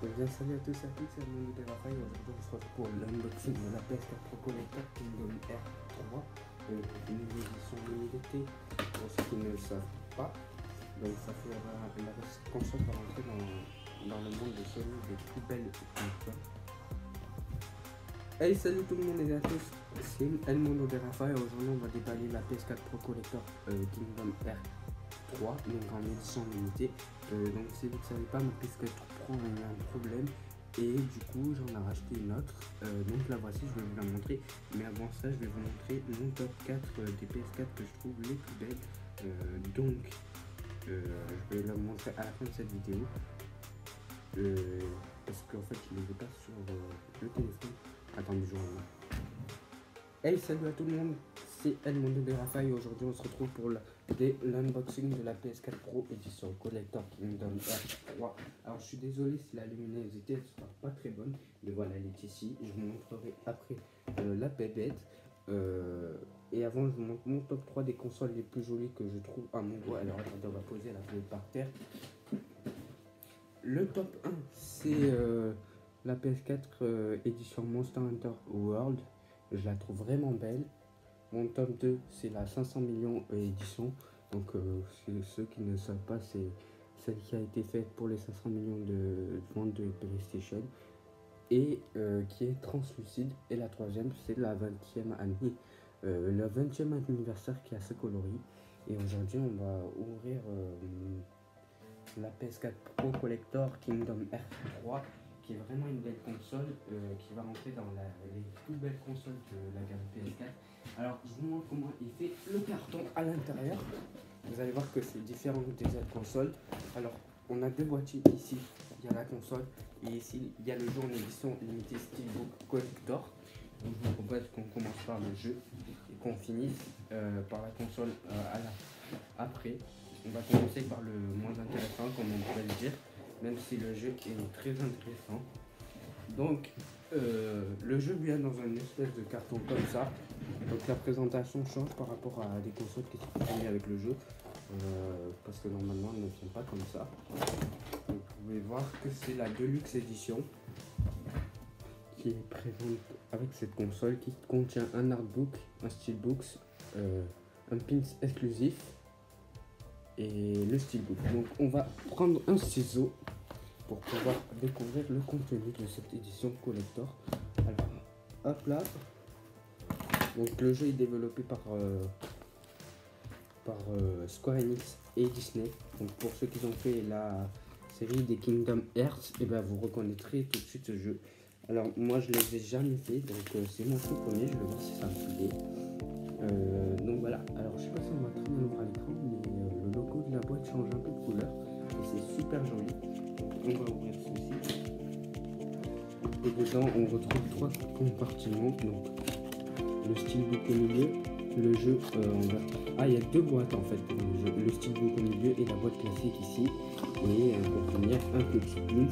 Bien, salut à tous et à toutes, c'est Armando de Raphaël. Aujourd'hui, on se retrouve pour l'unboxing de la PS4 Pro Collector Kingdom R3, une édition limitée pour ceux qui ne le savent pas. Donc, ça fait la console va rentrer dans le monde de Sony des plus belles consoles. Hey, salut tout le monde et à tous, c'est Armando de Raphaël. Aujourd'hui, on va déballer la PS4 Pro Collector Kingdom R3, donc en édition limitée. Donc si vous ne savez pas, ma PS4 Pro a eu un problème et du coup j'en ai racheté une autre. Donc la voici, je vais vous la montrer. Mais avant ça, je vais vous montrer mon top 4 des PS4 que je trouve les plus belles. Je vais la montrer à la fin de cette vidéo. Parce qu'en fait je ne les ai pas sur le téléphone. Attendez, je reviens. Hey, salut à tout le monde, c'est Armando de Raphaël. Aujourd'hui on se retrouve pour l'unboxing de la PS4 Pro édition Collector Kingdom R3. Alors je suis désolé si la luminosité ne sera pas très bonne, mais voilà, elle est ici. Je vous montrerai après la bébête. Et avant, je vous montre mon top 3 des consoles les plus jolies que je trouve à mon goût. Alors attendez, on va poser la feuille par terre. Le top 1, c'est la PS4 édition Monster Hunter World. Je la trouve vraiment belle. Mon top 2, c'est la 500 millions édition. Donc, ceux qui ne savent pas, c'est celle qui a été faite pour les 500 millions de ventes de PlayStation et qui est translucide. Et la troisième, c'est la 20e année, le 20e anniversaire qui est assez coloré. Et aujourd'hui, on va ouvrir la PS4 Pro Collector Kingdom R3, qui est vraiment une belle console, qui va rentrer dans les plus belles consoles de la gamme PS4. Alors, je vous montre comment il fait le carton à l'intérieur. Vous allez voir que c'est différent des autres consoles. Alors, on a deux boîtiers ici. Il y a la console et ici, il y a le jeu en édition limitée Steelbook Collector. Donc, je vous propose qu'on commence par le jeu et qu'on finisse par la console après. On va commencer par le moins intéressant, comme on pourrait le dire, même si le jeu est très intéressant. Donc, le jeu vient dans une espèce de carton comme ça. Donc la présentation change par rapport à des consoles qui sont fournies avec le jeu, parce que normalement elles ne sont pas comme ça. Donc, vous pouvez voir que c'est la Deluxe Edition qui est présente avec cette console, qui contient un artbook, un steelbook, un pins exclusif et le steelbook. Donc on va prendre un ciseau pour pouvoir découvrir le contenu de cette édition collector. Alors, hop là. Donc le jeu est développé par Square Enix et Disney. Donc pour ceux qui ont fait la série des Kingdom Hearts, et ben vous reconnaîtrez tout de suite ce jeu. Alors moi je ne les ai jamais fait, donc c'est mon tout premier, je vais voir si ça me plaît. Donc voilà, alors je sais pas si on va très bien voir à l'écran, mais le logo de la boîte change un peu de couleur et c'est super joli. On va ouvrir ceci. Et dedans on retrouve trois compartiments. Donc le steelbook au milieu, le jeu en vert. Ah, il y a deux boîtes en fait pour le jeu. Le steelbook au milieu et la boîte classique ici. Et pour finir, un petit pins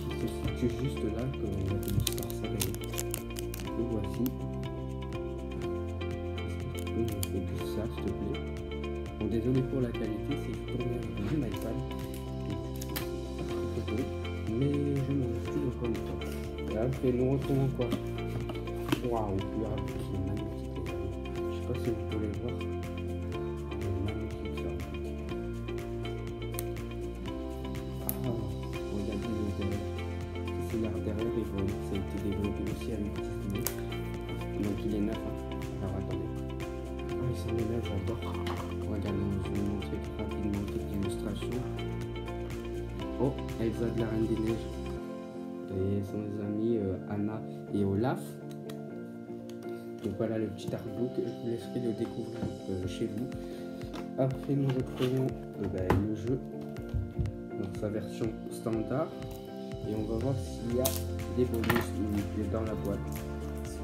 qui se situe juste là, qu'on va commencer par serrer. Le voici. Est-ce que tu peux me faire ça s'il te plaît? Bon, désolé pour la qualité, c'est tourné avec mon iPad. Pas très beau, mais je m'en style encore une fois. Et après, nous retrouvons quoi? Waouh, c'est magnifique les amis. Je sais pas si vous pouvez le voir. C'est magnifique ça. Ah, regardez le derrière. C'est l'art derrière et voilà, ça a été développé aussi avec Disney. Donc il est neuf. Alors attendez. Ah, il s'en est là, j'adore. Regardez, je vais vous montrer rapidement quelques illustrations. Oh, Elsa de la Reine des Neiges. Et son amis Anna et Olaf. Donc voilà le petit artbook, je vous laisserai le découvrir chez vous. Après nous retrouvons le jeu dans sa version standard et on va voir s'il y a des bonus dans la boîte. C'est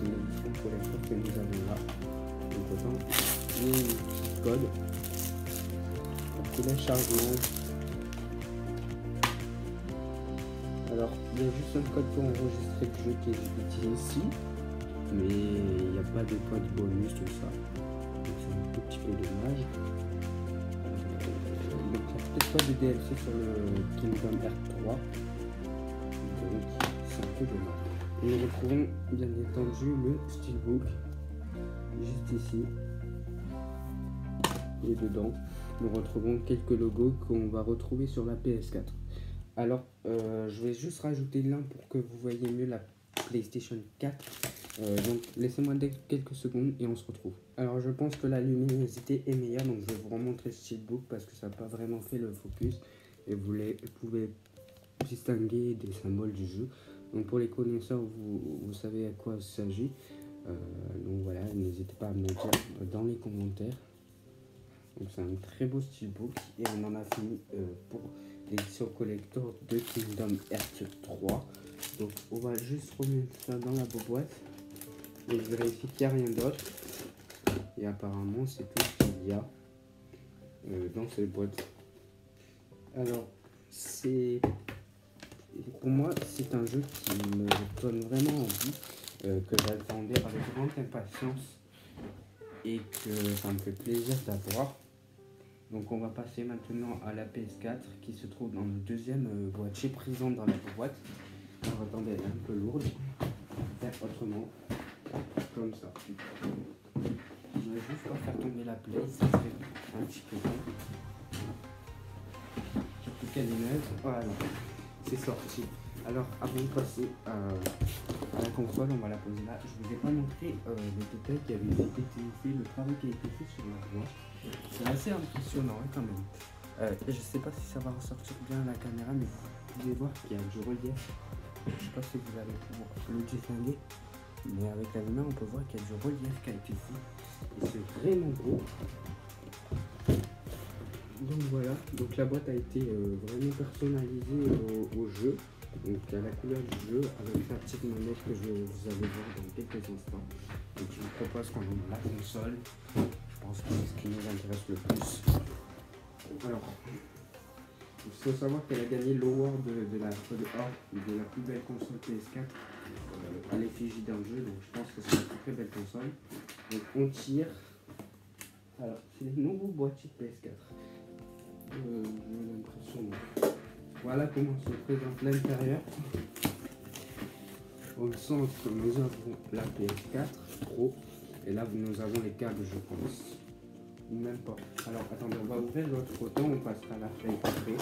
une édition collector que nous avons là. Donc autant il y a un petit code pour téléchargement. Alors il y a juste un code pour enregistrer le jeu qui est utilisé ici. Mais il n'y a pas de code bonus, tout ça. Donc c'est un tout petit peu dommage. Donc il n'y a peut-être pas de DLC sur le Kingdom R3. c'est un peu dommage. Et nous retrouvons bien entendu le steelbook juste ici. Et dedans, nous retrouvons quelques logos qu'on va retrouver sur la PS4. Alors, je vais juste rajouter l'un pour que vous voyez mieux la PlayStation 4. Donc, laissez-moi quelques secondes et on se retrouve. Alors, je pense que la luminosité est meilleure, donc je vais vous remontrer ce steelbook parce que ça n'a pas vraiment fait le focus. Et vous pouvez distinguer des symboles du jeu. Donc, pour les connaisseurs, vous savez à quoi il s'agit. Donc voilà, n'hésitez pas à me le dire dans les commentaires. Donc c'est un très beau steelbook et on en a fini pour l'édition collector de Kingdom Hearts 3. Donc on va juste remettre ça dans la boîte et je vérifie qu'il n'y a rien d'autre. Et apparemment c'est tout ce qu'il y a dans cette boîte. Alors pour moi c'est un jeu qui me donne vraiment envie, que j'attendais avec grande impatience et que ça me fait plaisir d'avoir. Donc on va passer maintenant à la PS4 qui se trouve dans le deuxième boîtier présent dans la boîte. Alors attendez, elle est un peu lourde. Faire autrement, comme ça. Je vais juste pas faire tomber la play, ça serait un petit peu bon. Surtout qu'elle est neuve. Voilà, c'est sorti. Alors avant de passer à la console, on va la poser là. Je vous ai pas montré les détails qui avaient été faits, le travail qui a été fait sur la boîte. C'est assez impressionnant hein, quand même. Je sais pas si ça va ressortir bien à la caméra, mais vous pouvez voir qu'il y a du relief. Je sais pas si vous allez pouvoir le distinguer, mais avec la lumière on peut voir qu'il y a du relief qui a été fait. Et c'est vraiment beau. Donc voilà, donc la boîte a été vraiment personnalisée au jeu. Donc à la couleur du jeu avec la petite manette que je vais vous allez voir dans quelques instants. Donc je vous propose qu'on ouvre la console. Je pense que c'est ce qui nous intéresse le plus. Alors, il faut savoir qu'elle a gagné l'award de la plus belle console PS4 à l'effigie d'un jeu. Donc je pense que c'est une très belle console. Donc on tire. Alors c'est le nouveau boîtier PS4. J'ai l'impression. Voilà comment se présente l'intérieur. Au centre, nous avons la PS4 Pro. Et là, nous avons les câbles, je pense. Ou même pas. Alors, attendez, on va ouvrir l'autre côté. On passera à la feuille après.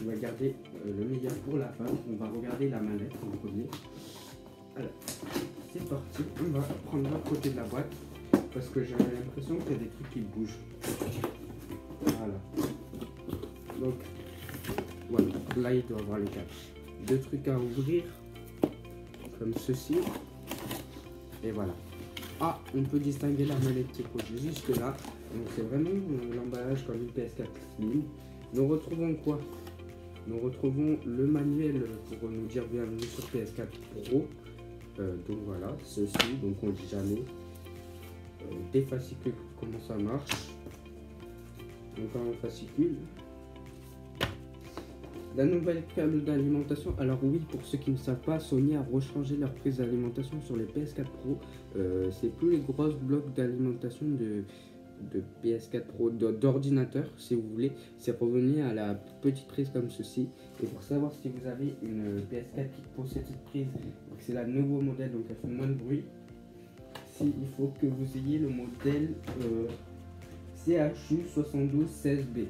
On va garder le meilleur pour la fin. On va regarder la manette en premier. Alors, c'est parti. On va prendre l'autre côté de la boîte. Parce que j'ai l'impression qu'il y a des trucs qui bougent. Voilà. Donc, voilà, là il doit avoir les câbles. Deux trucs à ouvrir, comme ceci. Et voilà. Ah, on peut distinguer la manette qui est posée juste là. Donc c'est vraiment l'emballage comme une PS4 Slim. Nous retrouvons quoi? Nous retrouvons le manuel pour nous dire bienvenue sur PS4 Pro. Donc voilà, ceci, donc on ne dit jamais. Des fascicules, comment ça marche. Encore un fascicule. La nouvelle câble d'alimentation. Alors oui, pour ceux qui ne savent pas, Sony a rechangé leur prise d'alimentation sur les PS4 Pro. C'est plus les grosses blocs d'alimentation de PS4 Pro, d'ordinateur si vous voulez. C'est revenu à la petite prise comme ceci. Et pour savoir si vous avez une PS4 qui possède cette prise, c'est la nouveau modèle, donc elle fait moins de bruit. Il faut que vous ayez le modèle CHU7216B.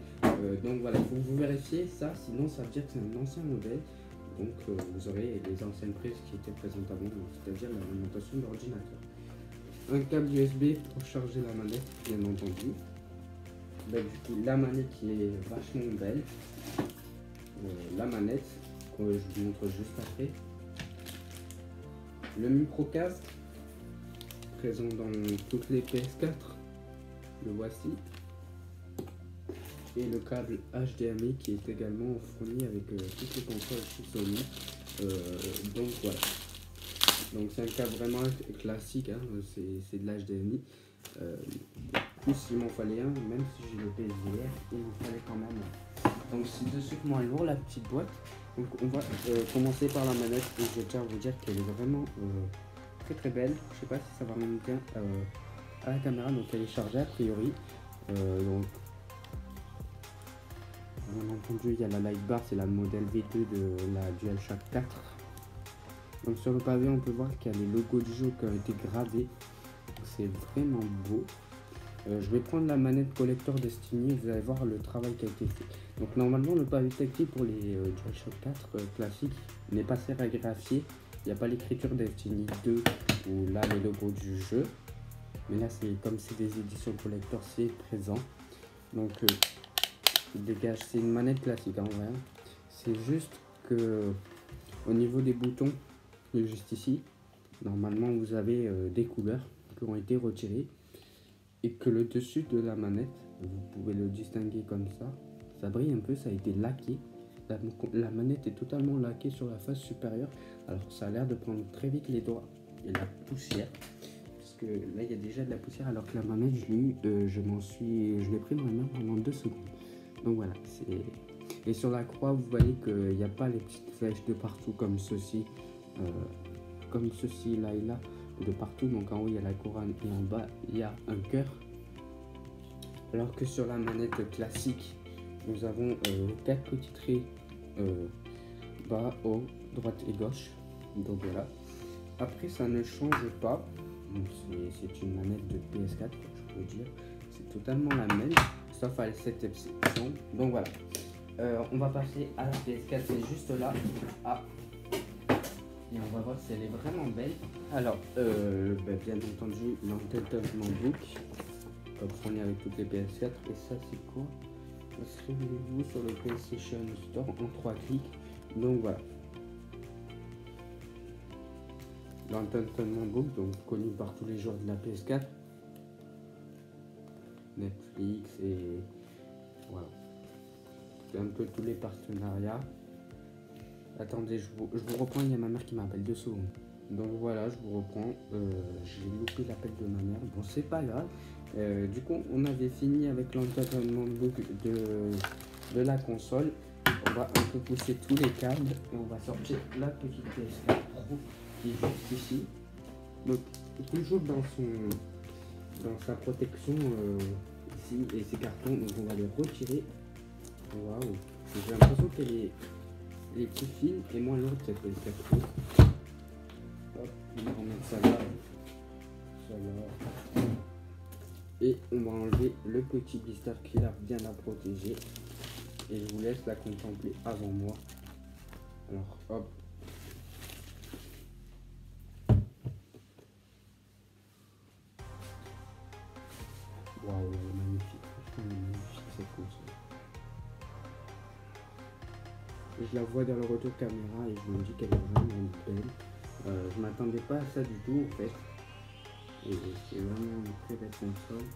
Donc voilà, il faut que vous vérifiez ça, sinon ça veut dire que c'est un ancien modèle. Donc vous aurez les anciennes prises qui étaient présentes avant, c'est-à-dire l'alimentation d'ordinateur. Un câble USB pour charger la manette, bien entendu. Bah, du coup, la manette qui est vachement belle. La manette, que je vous montre juste après. Le micro-casque, présent dans toutes les PS4. Le voici. Et le câble HDMI qui est également fourni avec toutes les consoles chez Sony. Donc voilà. Donc c'est un câble vraiment classique, hein. C'est de l'HDMI. Plus il m'en fallait un, même si j'ai le PSVR, il m'en fallait quand même un. Donc c'est de suite moins lourd la petite boîte. Donc on va commencer par la manette et je vais déjà vous dire qu'elle est vraiment très très belle. Je sais pas si ça va rendre bien à la caméra, donc elle est chargée a priori. Donc bien entendu il y a la light bar, c'est la modèle V2 de la DualShock 4. Donc sur le pavé, on peut voir qu'il y a les logos du jeu qui ont été gravés. C'est vraiment beau. Je vais prendre la manette collector Destiny, vous allez voir le travail qui a été fait. Donc normalement le pavé tactile pour les DualShock 4 classiques n'est pas sérigraphié. Il n'y a pas l'écriture Destiny 2 ou là les logos du jeu. Mais là c'est comme c'est des éditions collector, c'est présent. Donc dégage, c'est une manette classique en vrai. C'est juste que au niveau des boutons, juste ici, normalement vous avez des couleurs qui ont été retirées. Et que le dessus de la manette, vous pouvez le distinguer comme ça brille un peu, ça a été laqué. La manette est totalement laquée sur la face supérieure, alors ça a l'air de prendre très vite les doigts et la poussière, parce que là il y a déjà de la poussière, alors que la manette je l'ai pris dans les mains pendant 2 secondes. Donc voilà, et sur la croix vous voyez qu'il n'y a pas les petites flèches de partout comme ceci, là et là. De partout, donc en haut il y a la couronne et en bas il y a un cœur, alors que sur la manette classique nous avons 4 petits traits bas, haut, droite et gauche. Donc voilà, après ça ne change pas, c'est une manette de PS4 je peux dire, c'est totalement la même sauf à cette exception. Donc voilà, on va passer à la PS4, c'est juste là. Et on va voir si elle est vraiment belle. Alors, bien entendu, l'Entertainment Book, comme on est avec toutes les PS4. Et ça, c'est quoi? Inscrivez-vous sur le PlayStation Store en 3 clics. Donc voilà. L'Entertainment Book, donc connu par tous les joueurs de la PS4. Netflix et voilà. C'est un peu tous les partenariats. Attendez, je vous reprends, il y a ma mère qui m'appelle 2 secondes. Donc voilà, je vous reprends. J'ai loupé l'appel de ma mère. Bon, c'est pas grave. Du coup, on avait fini avec l'Entertainment Book de la console. On va un peu pousser tous les câbles et on va sortir la petite PS4 Pro qui est juste ici. Donc, toujours dans sa protection ici et ses cartons. Donc, on va les retirer. Waouh! J'ai l'impression qu'elle est les petits fils et moins lourde cette PS4 Pro. Hop, on va remettre ça là. Et on va enlever le petit blister qui a bien à protéger. Et je vous laisse la contempler avant moi. Alors hop. Waouh, magnifique. Franchement, magnifique cette console. Je la vois dans le retour caméra et je me dis qu'elle est vraiment belle. Je m'attendais pas à ça du tout en fait. Et c'est vraiment une très belle console.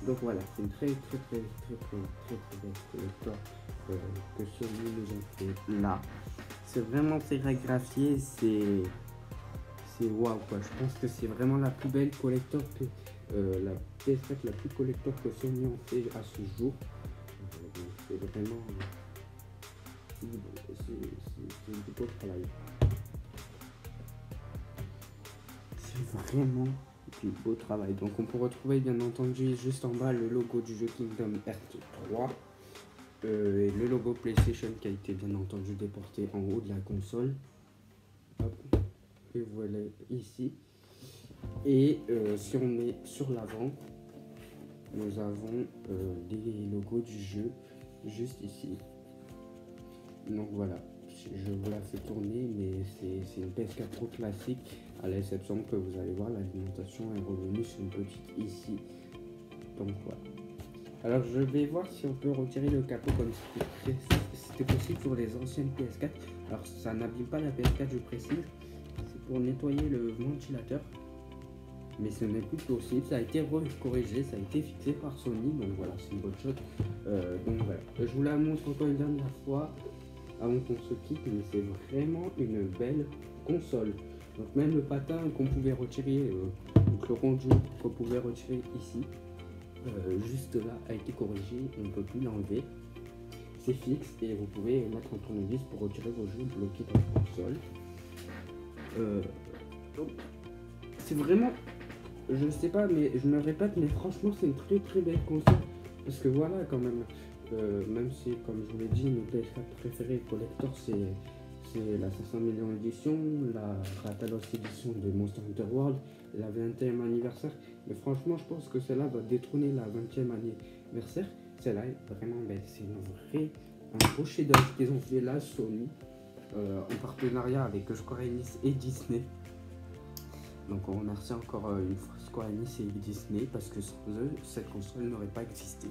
Donc voilà, c'est une très belle collector que Sony nous ont fait là. C'est vraiment sérigraphié, c'est waouh quoi. Je pense que c'est vraiment la plus belle collector que la PS4 la plus collector que Sony ont fait à ce jour. C'est vraiment c'est du beau travail. C'est vraiment du beau travail. Donc on peut retrouver bien entendu juste en bas le logo du jeu Kingdom Hearts 3 et le logo PlayStation qui a été bien entendu déporté en haut de la console. Hop. Et voilà ici. Et si on met sur l'avant, nous avons des logos du jeu juste ici. Donc voilà, je vous la fais tourner, mais c'est une PS4 Pro classique, à l'exception que vous allez voir l'alimentation est revenue sur une petite ici. Donc voilà. Alors je vais voir si on peut retirer le capot comme c'était possible sur les anciennes PS4. Alors ça n'abîme pas la PS4, je précise, c'est pour nettoyer le ventilateur. Mais ce n'est plus possible, ça a été corrigé, ça a été fixé par Sony, donc voilà, c'est une bonne chose. Donc voilà, je vous la montre encore une dernière fois avant qu'on se quitte, mais c'est vraiment une belle console. Donc même le patin qu'on pouvait retirer, donc le rendu qu'on pouvait retirer ici, juste là, a été corrigé, on ne peut plus l'enlever. C'est fixe et vous pouvez mettre un tournevis pour retirer vos jeux bloqués dans la console. Donc c'est vraiment... Je sais pas, mais je me répète, mais franchement c'est une très belle console. Parce que voilà quand même, même si comme je vous l'ai dit, mes PS4 préférés collector c'est la 500 millions édition, la Ratalos édition de Monster Hunter World, la 20e anniversaire. Mais franchement, je pense que celle-là va détrôner la 20e anniversaire. Celle-là est vraiment belle. C'est un gros chef-d'œuvre qu'ils ont fait là, Sony, en partenariat avec Square Enix et Disney. Donc on remercie encore une fois Square Enix et Disney parce que sans eux, cette console n'aurait pas existé.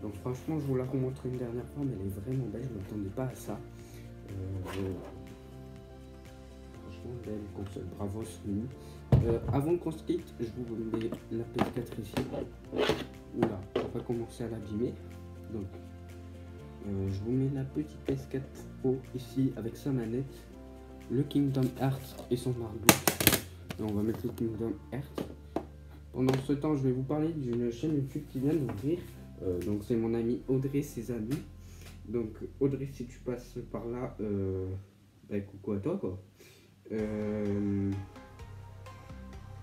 Donc franchement, je vous la remontre une dernière fois, mais elle est vraiment belle, je ne m'attendais pas à ça. Franchement, belle console, bravo Sony. Avant qu'on se quitte, je vous mets la PS4 ici. Oula, on va commencer à l'abîmer. Donc, je vous mets la petite PS4 Pro ici avec sa manette, le Kingdom Hearts et son artbook. Donc, on va mettre le Kingdom Hearts. Pendant ce temps, je vais vous parler d'une chaîne YouTube qui vient d'ouvrir. Donc, c'est mon ami Audrey, ses amis. Donc, Audrey, si tu passes par là, bah, coucou à toi, quoi.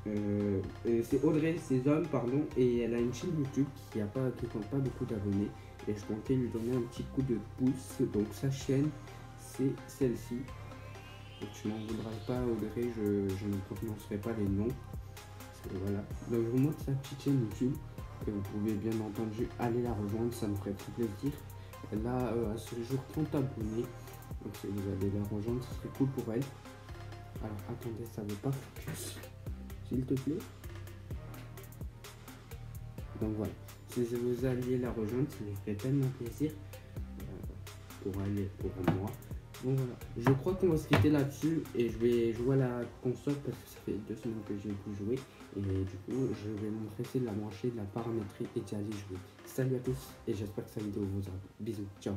C'est Audrey César, pardon, et elle a une chaîne YouTube qui compte pas beaucoup d'abonnés. Et je comptais lui donner un petit coup de pouce. Donc, sa chaîne, c'est celle-ci. Donc, tu m'en voudras pas, Audrey, je ne prononcerai pas les noms. Voilà. Donc, je vous montre sa petite chaîne YouTube. Et vous pouvez bien entendu aller la rejoindre, ça me ferait très plaisir. Elle a à ce jour 30 abonnés. Donc si vous allez la rejoindre, ce serait cool pour elle. Alors attendez, ça veut pas focus. S'il te plaît. Donc voilà. Si vous alliez la rejoindre, ça me ferait tellement plaisir pour moi. Donc voilà. Je crois qu'on va se quitter là-dessus et je vais jouer à la console parce que ça fait 2 semaines que j'ai pu jouer. Et du coup, je vais m'empresser de la brancher, de la paramétrer et d'y aller jouer. Salut à tous et j'espère que cette vidéo vous aura. Bisous, ciao.